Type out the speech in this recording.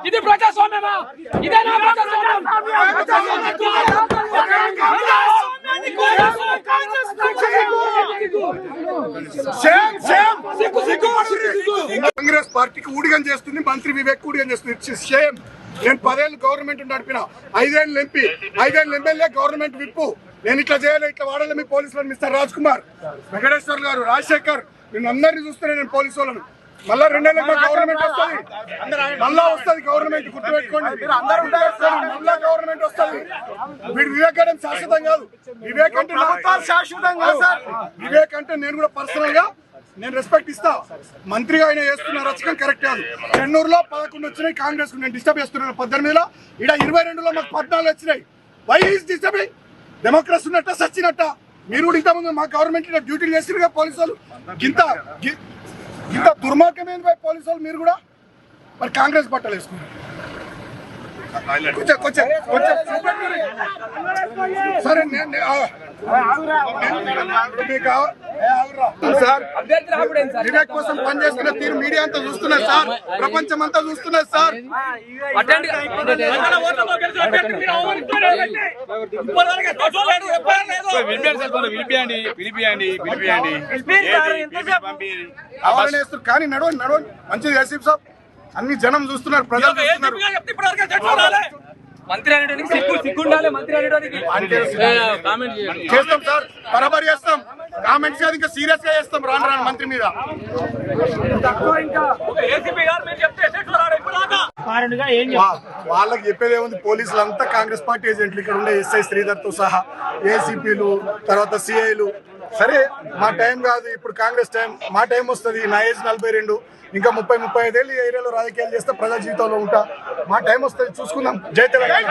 ఇది ప్రజాస్వామ్యమా? ఇదేనా ప్రజాస్వామ్యం? కాంగ్రెస్ పార్టీకి ఊడిగం చేస్తుంది, మంత్రి వివేక్ ఊడిగం చేస్తుంది. షేమ్. నేను 10 ఏళ్ళు గవర్నమెంట్ నడిపిన, 5 ఏళ్ళు ఎంపీ, 5 ఏళ్ళు ఎమ్మెల్యే, గవర్నమెంట్ విప్పు. నేను ఇట్లా చేయలే, ఇట్లా వాడాలి. మీ పోలీసులను మిస్టర్ రాజ్ కుమార్, వెంకటేశ్వర్ గారు, రాజశేఖర్, నేను అందరినీ చూస్తున్నాను. నేను పోలీసు వాళ్ళను మళ్ళా 2 ఏళ్ళకి గవర్నమెంట్ వస్తుంది, మళ్ళా వస్తుంది గవర్నమెంట్, గుర్తుపెట్టుకోండి. మళ్ళా గవర్నమెంట్ వస్తుంది. వీడు వివేక్ అంటే శాశ్వతం కాదు. వివేక్ అంటే శాశ్వతం కాదు సార్. వివేక్ అంటే నేను కూడా పర్సనల్ గా నేను రెస్పెక్ట్ ఇస్తా. మంత్రిగా ఆయన చేస్తున్న రచకం కరెక్ట్ కాదు. చెన్నూరులో 11 వచ్చినాయి కాంగ్రెస్ కు, నేను డిస్టర్బ్ చేస్తున్నాను. 18లో ఇక్కడ 22లో మాకు 14 వచ్చినాయి. Why is disturbing? డెమోక్రసీ ఉన్నట్ట సచ్చినట్ట? మీరు కూడా ఇంతకుముందు మా గవర్నమెంట్ డ్యూటీలు చేసిరుగా పోలీసు వాళ్ళు. ఇంత దుర్మార్గమైన పోలీసు వాళ్ళు మీరు కూడా మరి కాంగ్రెస్ బట్టలు వేసుకున్నారు. సరే సార్, వివేక్ కోసం పనిచేస్తున్న తీరు మీడియా అంతా చూస్తున్నారు సార్, ప్రపంచం అంతా చూస్తున్నారు సార్. కానీ నడవండి మంచిది. ఏసీపీ సాబ్ అన్ని జనం చూస్తున్నారు, ప్రజలు చూస్తున్నారు. మంత్రి అనేడానికి సిగ్గుండాలి. మంత్రి అనేడానికి చేస్తాం సార్, బరాబర్ చేస్తాం. కామెంట్స్ ఇంకా సీరియస్ గా చేస్తాం రాను మంత్రి మీద. వాళ్ళకి చెప్పేది ఏముంది? పోలీసులు అంతా కాంగ్రెస్ పార్టీ ఏజెంట్లు. ఇక్కడ ఉండే ఎస్ఐ శ్రీధర్ తో సహా, ఏసీపీలు, తర్వాత సిఐలు. సరే, మా టైం కాదు ఇప్పుడు, కాంగ్రెస్ టైం. మా టైం వస్తుంది. నా ఏజ్ 42, ఇంకా 30-35 ఏళ్ళు ఈ ఏరియాలో రాజకీయాలు చేస్తే ప్రజా జీవితంలో ఉంటా. మా టైం వస్తుంది, చూసుకుందాం. జై తెలంగాణ.